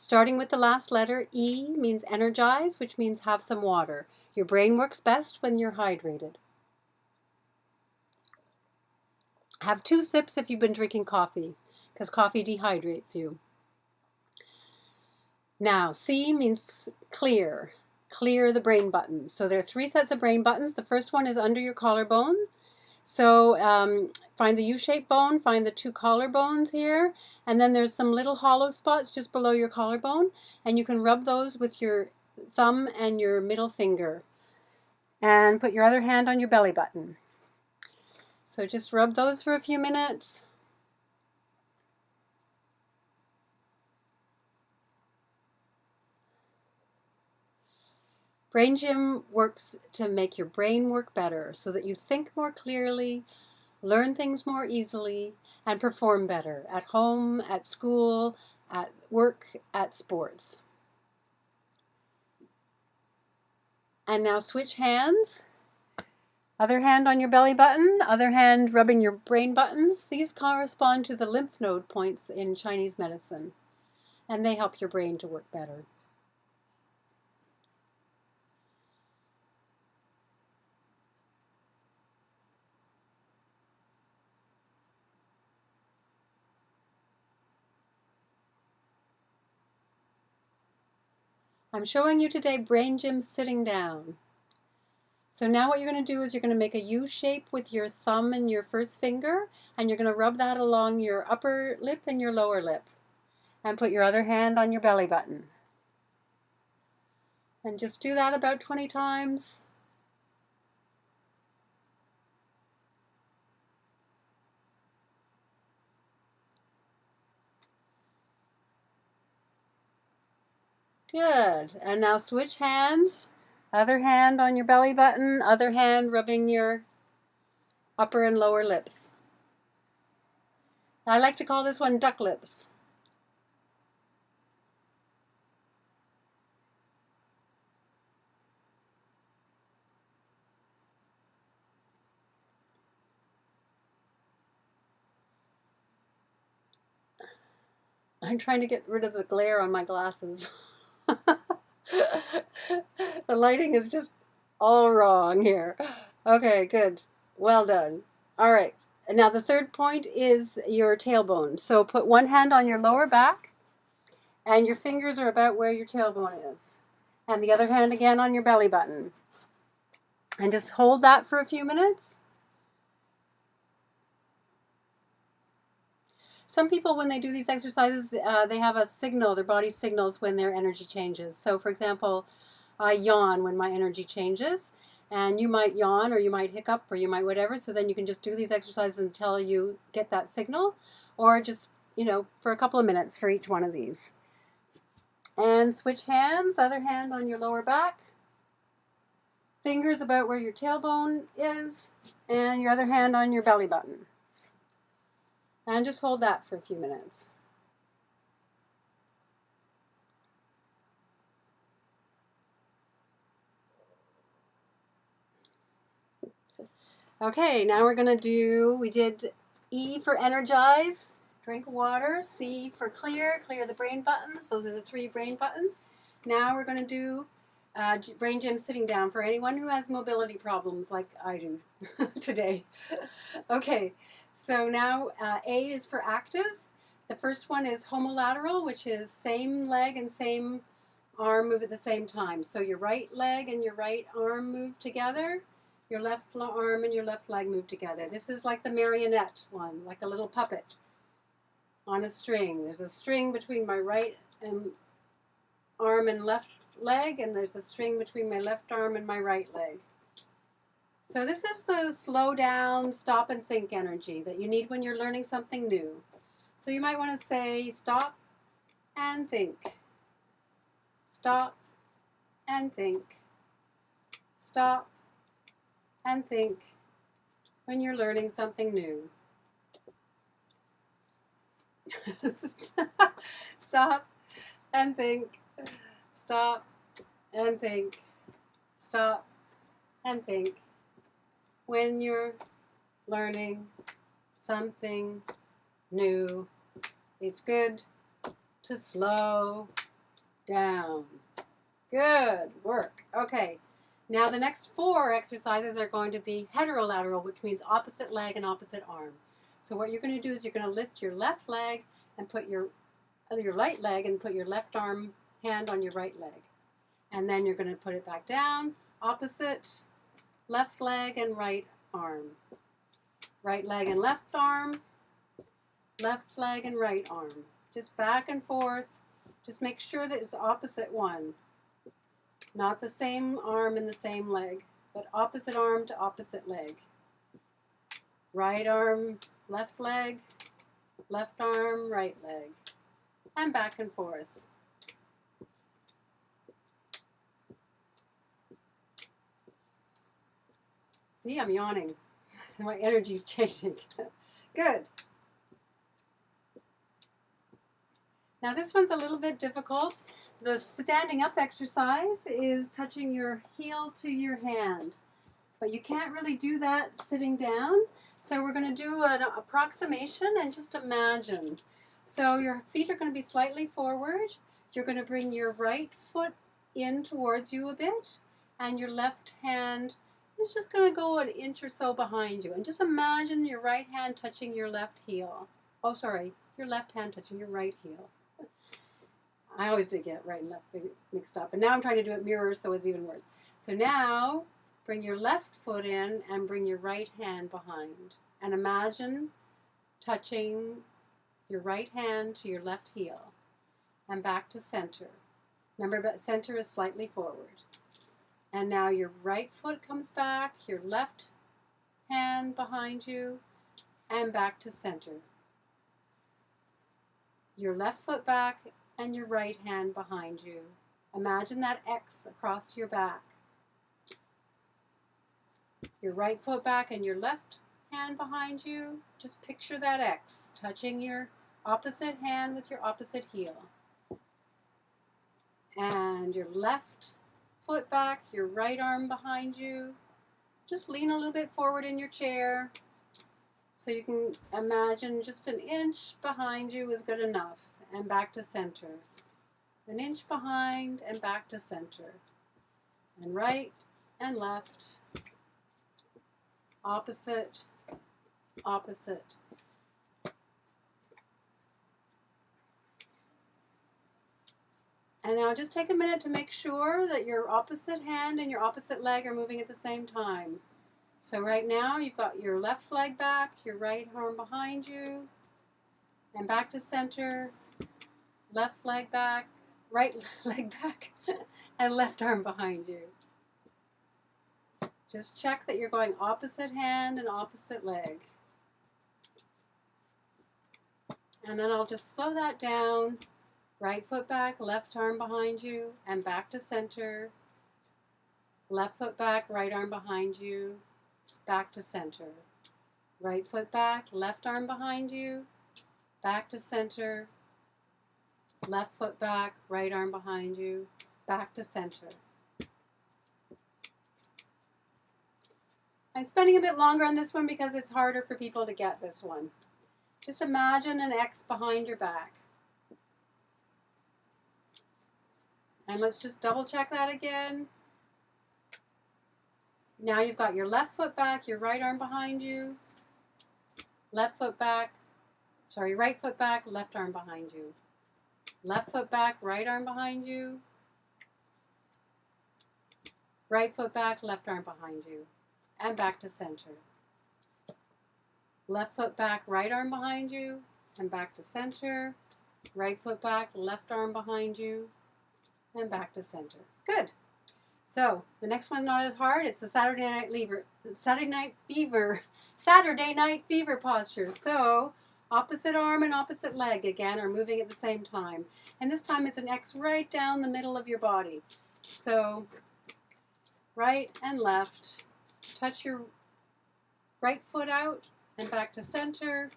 Starting with the last letter, E means energize, which means have some water. Your brain works best when you're hydrated. Have 2 sips if you've been drinking coffee, because coffee dehydrates you. Now, C means clear. Clear the brain buttons. So there are 3 sets of brain buttons. The first one is under your collarbone. So find the U-shaped bone, find the 2 collarbones here, and then there's some little hollow spots just below your collarbone, and you can rub those with your thumb and your middle finger. And put your other hand on your belly button. So just rub those for a few minutes. Brain Gym works to make your brain work better so that you think more clearly, learn things more easily, and perform better at home, at school, at work, at sports. And now switch hands. Other hand on your belly button, other hand rubbing your brain buttons. These correspond to the lymph node points in Chinese medicine, and they help your brain to work better. I'm showing you today Brain Gym sitting down. So now what you're going to do is you're going to make a U shape with your thumb and your first finger, and you're going to rub that along your upper lip and your lower lip. And put your other hand on your belly button. And just do that about 20 times. Good. And now switch hands. Other hand on your belly button, other hand rubbing your upper and lower lips. I like to call this one duck lips. I'm trying to get rid of the glare on my glasses. The lighting is just all wrong here. Okay, good. Well done. All right. And now the third point is your tailbone. So put one hand on your lower back, and your fingers are about where your tailbone is. And the other hand again on your belly button. And just hold that for a few minutes. Some people, when they do these exercises, they have a signal, their body signals when their energy changes. So for example, I yawn when my energy changes, and you might yawn or you might hiccup or you might whatever, so then you can just do these exercises until you get that signal, or just, for a couple of minutes for each one of these. And switch hands, other hand on your lower back, fingers about where your tailbone is, and your other hand on your belly button. And just hold that for a few minutes. Okay, now we're going to do, we did E for energize, drink water, C for clear, clear the brain buttons. Those are the 3 brain buttons. Now we're going to do Brain Gym sitting down for anyone who has mobility problems like I do today. Okay, so now A is for active. The first one is homolateral, which is same leg and same arm move at the same time. So your right leg and your right arm move together. Your left arm and your left leg move together. This is like the marionette one, like a little puppet on a string. There's a string between my right arm and left leg, and there's a string between my left arm and my right leg. So this is the slow down, stop and think energy that you need when you're learning something new. So you might want to say stop and think. Stop and think. Stop and think when you're learning something new. Stop and think. Stop and think. Stop and think when you're learning something new. It's good to slow down. Good work. Okay. Now the next 4 exercises are going to be heterolateral, which means opposite leg and opposite arm. So what you're going to do is you're going to lift your left leg and put your right leg and put your left arm hand on your right leg. And then you're going to put it back down, opposite left leg and right arm. Right leg and left arm, left leg and right arm. Just back and forth. Just make sure that it's opposite one. Not the same arm and the same leg, but opposite arm to opposite leg. Right arm, left leg, left arm, right leg. And back and forth. See, I'm yawning. My energy's changing. Good. Now this one's a little bit difficult. The standing up exercise is touching your heel to your hand. But you can't really do that sitting down. So we're going to do an approximation and just imagine. So your feet are going to be slightly forward. You're going to bring your right foot in towards you a bit. And your left hand is just going to go an inch or so behind you. And just imagine your right hand touching your left heel. Oh, sorry. Your left hand touching your right heel. I always did get right and left mixed up. And now I'm trying to do it mirror, so it's even worse. So now, bring your left foot in and bring your right hand behind. And imagine touching your right hand to your left heel. And back to center. Remember, but center is slightly forward. And now your right foot comes back, your left hand behind you, and back to center. Your left foot back and your right hand behind you. Imagine that X across your back. Your right foot back and your left hand behind you. Just picture that X touching your opposite hand with your opposite heel. And your left foot back, your right arm behind you. Just lean a little bit forward in your chair so you can imagine just an inch behind you is good enough. And back to center. An inch behind and back to center. And right and left. Opposite, opposite. And now just take a minute to make sure that your opposite hand and your opposite leg are moving at the same time. So right now you've got your left leg back, your right arm behind you, and back to center. Left leg back, right leg back, and left arm behind you. Just check that you're going opposite hand and opposite leg. And then I'll just slow that down. Right foot back, left arm behind you, and back to center. Left foot back, right arm behind you, back to center. Right foot back, left arm behind you, back to center. Left foot back, right arm behind you, back to center. I'm spending a bit longer on this one because it's harder for people to get this one. Just imagine an X behind your back. And let's just double check that again. Now you've got your left foot back, your right arm behind you. Left foot back, right foot back, left arm behind you. Left foot back, right arm behind you. Right foot back, left arm behind you. And back to center. Left foot back, right arm behind you. And back to center. Right foot back, left arm behind you. And back to center. Good. So the next one's not as hard. It's the Saturday Night Fever posture. So opposite arm and opposite leg again are moving at the same time. And this time it's an X right down the middle of your body. So right and left. Touch your right foot out and back to center.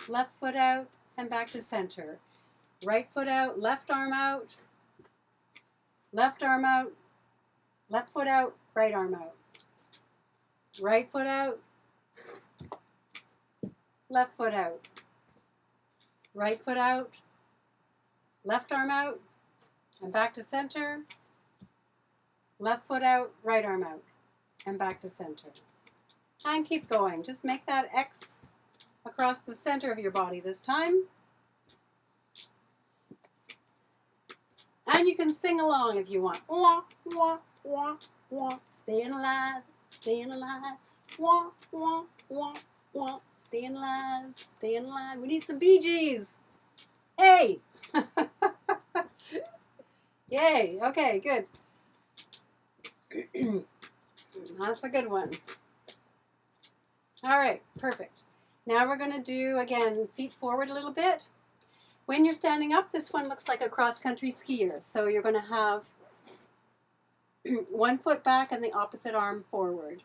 Left foot out and back to center. Right foot out, left arm out. Left arm out. Left foot out, right arm out. Right foot out. Left foot out. Right foot out. Left arm out. and back to center. Left foot out, right arm out, and back to center. And keep going. Just make that X across the center of your body this time. And you can sing along if you want. Wah, wah, wah, wah. Staying alive, staying alive. Wah, wah, wah, wah. Staying alive, staying alive. We need some Bee Gees. Hey! Yay. Okay, good. That's a good one. All right, perfect. Now we're going to do, again, feet forward a little bit. When you're standing up, this one looks like a cross-country skier. So you're going to have one foot back and the opposite arm forward.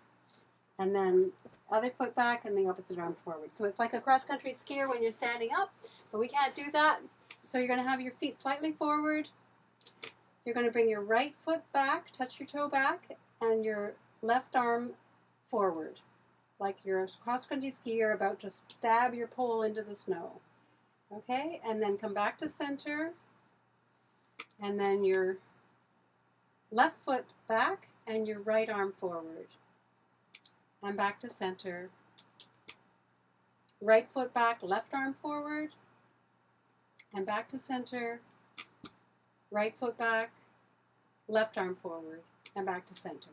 And then other foot back and the opposite arm forward. So it's like a cross-country skier when you're standing up, but we can't do that. So you're going to have your feet slightly forward. You're going to bring your right foot back, touch your toe back, and your left arm forward, like you're a cross-country skier about to stab your pole into the snow. Okay, and then come back to center, and then your left foot back and your right arm forward, and back to center. Right foot back, left arm forward, and back to center. Right foot back, left arm forward, and back to center.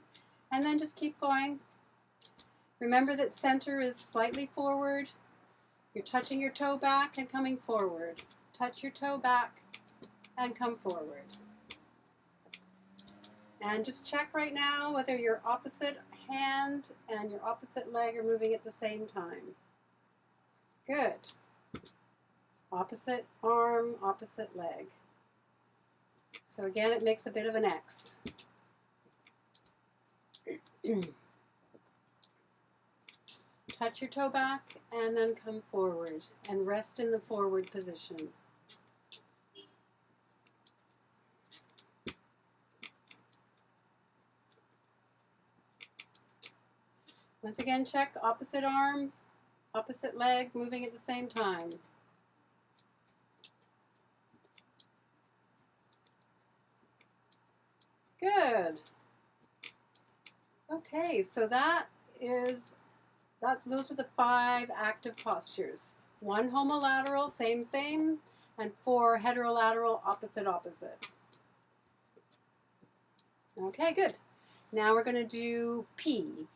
And then just keep going. Remember that center is slightly forward. You're touching your toe back and coming forward. Touch your toe back and come forward. And just check right now whether your opposite hand and your opposite leg are moving at the same time. Good. Opposite arm, opposite leg. So again, it makes a bit of an X. Touch your toe back and then come forward and rest in the forward position. Once again, check opposite arm, opposite leg, moving at the same time. Good. Okay, so those are the 5 active postures. 1 homolateral, same, and 4 heterolateral, opposite. Okay, good. Now we're going to do P.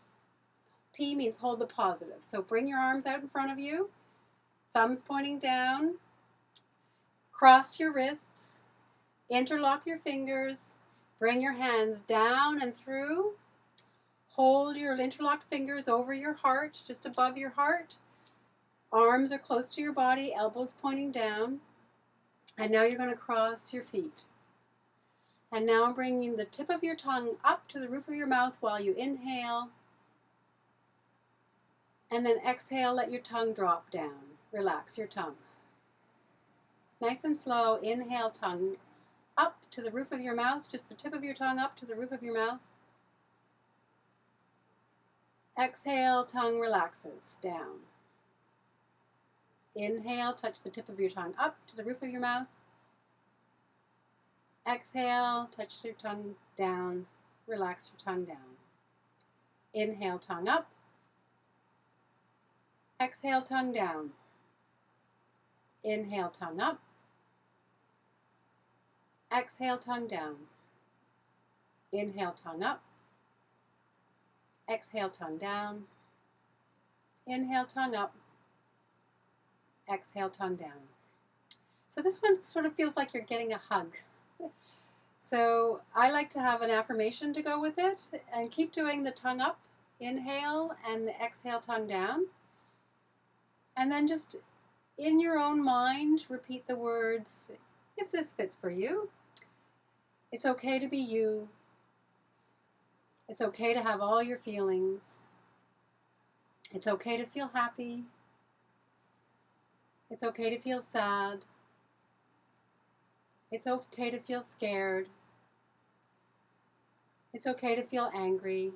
P means hold the positive. So bring your arms out in front of you, thumbs pointing down, cross your wrists, interlock your fingers, bring your hands down and through. Hold your interlocked fingers over your heart, just above your heart. Arms are close to your body, elbows pointing down. And now you're going to cross your feet. And now I'm bringing the tip of your tongue up to the roof of your mouth while you inhale. And then exhale, let your tongue drop down. Relax your tongue. Nice and slow, inhale, tongue up to the roof of your mouth, just the tip of your tongue up to the roof of your mouth. Exhale, tongue relaxes down. Inhale, touch the tip of your tongue up to the roof of your mouth. Exhale, touch your tongue down, relax your tongue down. Inhale, tongue up. Exhale, tongue down. Inhale, tongue up. Exhale, tongue down. Inhale, tongue up. Exhale, tongue down. Inhale, tongue up. Exhale, tongue down. So this one sort of feels like you're getting a hug. So I like to have an affirmation to go with it, and keep doing the tongue up, inhale, and the exhale, tongue down. And then just in your own mind, repeat the words, if this fits for you. It's okay to be you. It's okay to have all your feelings. It's okay to feel happy. It's okay to feel sad. It's okay to feel scared. It's okay to feel angry.